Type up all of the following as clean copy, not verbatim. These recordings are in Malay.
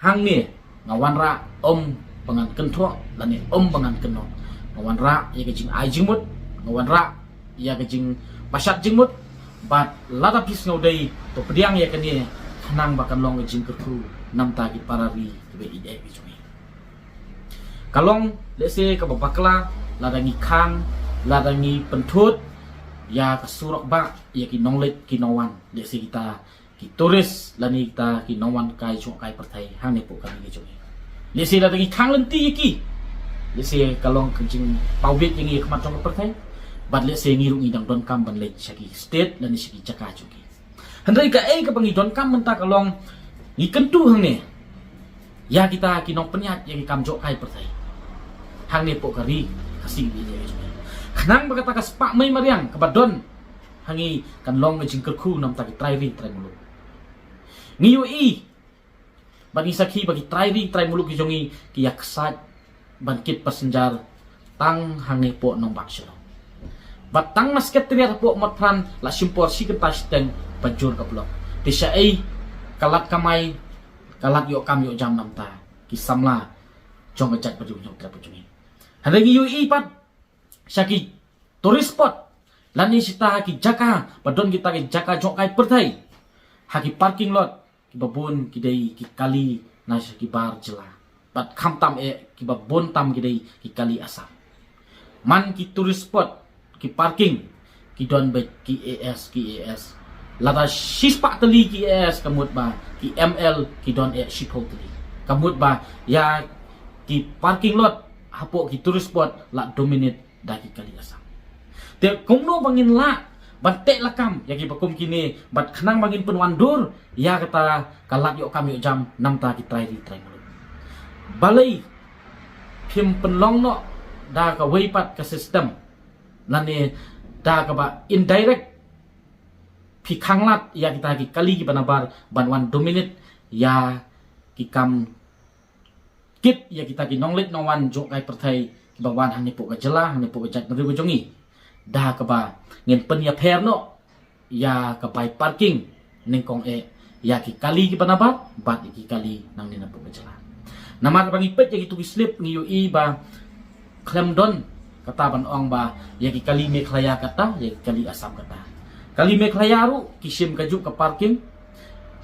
hang ni ngawan ra bangan kentro lan ni bangan keno ngawan ra ya kejing ai jingmut ngawan ra ya kejing pasat jingmut bat lada pis ngaudai to pediang ya kani nang bakan long kejing kerku nam ta ki parari be ide ki cumi kalong lese ka babakla lada ngi khang lada ngi pentut ya kasurok ba ya ki nonglet ki nawan lese kita ki turis lani kita ki nawan kai chok kai perthai hang ni pu kami ki cumi lese lada ngi khang lenti ki lese kalong kejing paubit yang ngi khamat chok perthai bat lese ngi ru ngi dang don kam ban le chaki state lani siki chaka chuki handai ka ka bangi don kam menta kalong ngi kentu hang ni ya kita ki nong penyat ya ki kam chok kai perthai hang ni pu kari kasing di je cumi khnang bagata ka spa mai mariang kabadon hangi kan long ngejing kerku nam taki trai mulu ngiu bagi sakhi bagi trai mulu ki jongi ki yaksat bangkit pasenjar tang hangi po nong bakshalo batang masket triat po matran la simpor si kentas teng pajur kaplo tisha kalat kamai kalat yo kam yo jam nam ta ki samla jong ngejat pajung jong tra pajungi hangi ngiu pat syaki turis spot lani sita haki jaka badon kita ki jaka jok kai pertai haki parking lot ki babun ki dei ki kali na syaki bar jela bat khamtam ki babon tam ki dei ki kali asam man ki turis spot ki parking ki don be ki as lada shispa teli ki as kamut ba ki ml ki don shipho teli kamut ba ya ki parking lot hapo ki turis spot la dominate daki kali asam te kongno bangin la bante lakam yaki bakum kini bat khnang bangin penwandur ya kata kalat yo kami jam nam ta ki trai mulu balai phim penlong no da ka weipat ka system lane da ka ba indirect phi khanglat ya kita ki kali ki banabar banwan dominate ya ki kam kit ya kita ki nonglet nongwan jok kai perthai ki bangwan hang ni pu ka jela hang ni pu ka jat meri jongi dah ke ba ngin pen ya pher no ya ke bai parking ning kong ya ki kali ki panabat bat ki kali nang ni na pu jala namar bangi pet ya ki tu slip ngi yo ba klem don kata ban ong ba ya ki kali me khlaya kata ya ki kali asam kata kali me khlaya ru kisim kaju ke parking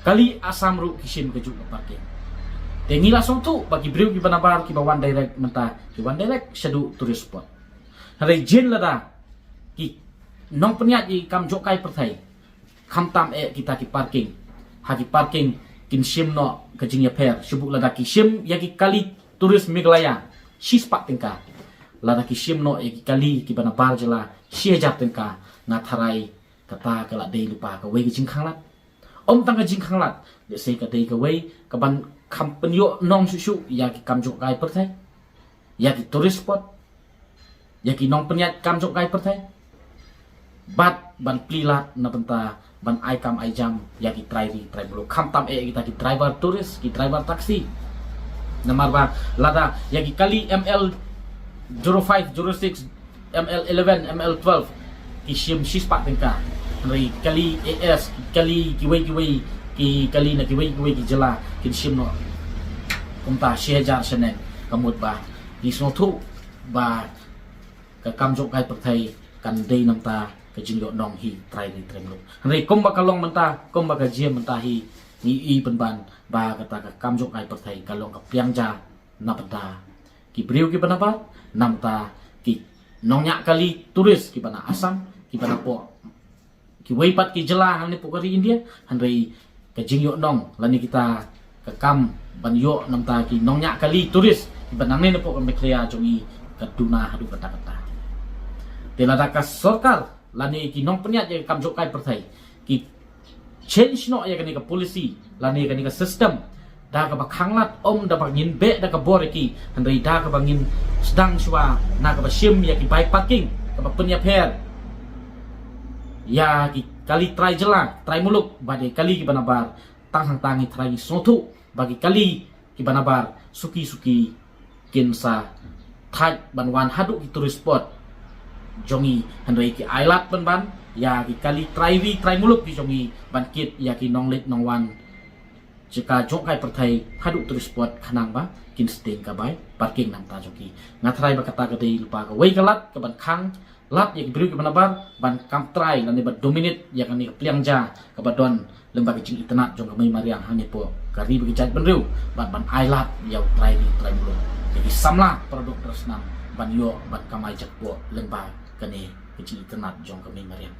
kali asam ru kisim kaju ke parking tengi langsung tu bagi briu ki panabar ki bawan direct menta ki wan direct shadu tourist spot hari jin lada ki nong penyat di kam jokai perthai khamtam kita ki parking haki parking kin sim no kejing ya per subuk lada ki sim ya ki kali turis Meghalaya sispak tingka lada ki sim no ya ki kali ki bana bar jela siajat tingka ngatharai kata kala dei lupa ka wei kejing khanglat tang kejing khanglat de sei ka dei ka wei ka ban kham penyo nong susu ya ki kam jokai perthai ya ki turis spot ya ki nong penyat kam jokai perthai bat ban plilat na benta ban ai kam ai jam ya ki trai bulu khamtam kita ki driver turis ki driver taksi namar ba lada ya ki kali ml 05 06 ml 11 ml 12 ki sim sispak tengka ri kali as kali ki wei ki kali na ki wei ki jela ki sim no kumta shejar sene kamut ba ki sotu ba ka kam jok kai perthai kan dei nam ta kejing yo nong hi trai mulu ri kom ba kalong menta kom ba gaji menta hi ni penban ba kata ka kam jok kai perthai kalong ka piang ja na benda ki briu ki bana ba nam ta ki nongnya kali turis ki bana asam ki bana po ki weipat ki jela hang ni pokari India hanrei kejing yo nong lani kita ka kam ban yo nam ta ki nongnya kali turis ki bana ne po ka meklia jongi kaduna hadu kata telada ka sorkar lani ki nong penyat ya kam jokai perthai ki change no ya kani ka policy lani kani ka system da ka bakhanglat da bangin be da ka boreki handai da ka bangin sedang swa na ka basim ya ki bike parking ka penya pher ya ki kali trai jela trai muluk bade kali ki banabar tang tangi trai sotu bagi kali ki banabar suki kinsa thaj banwan hadu ki tourist spot jongi handai ki ailat ban ya ki kali trai muluk ki jongi bankit ya ki nonglet nongwan jika jong kai pertai haduk terus buat kanang ba kin sting ka bai parking nang ta joki ngatrai ba kata gede lupa ka wei kalat ke ban khang lat ya beri ke banabar ban kam trai lan ba dominate ya kan ni pliang ja ka badon lembaga jing internet jong kami mariang hani po kari bagi jat benriu ban ai lat ya trai ni trai mulu jadi samla produk terus nang ban yo ban kamai jak po lembaga kani jing internet jong kami mariang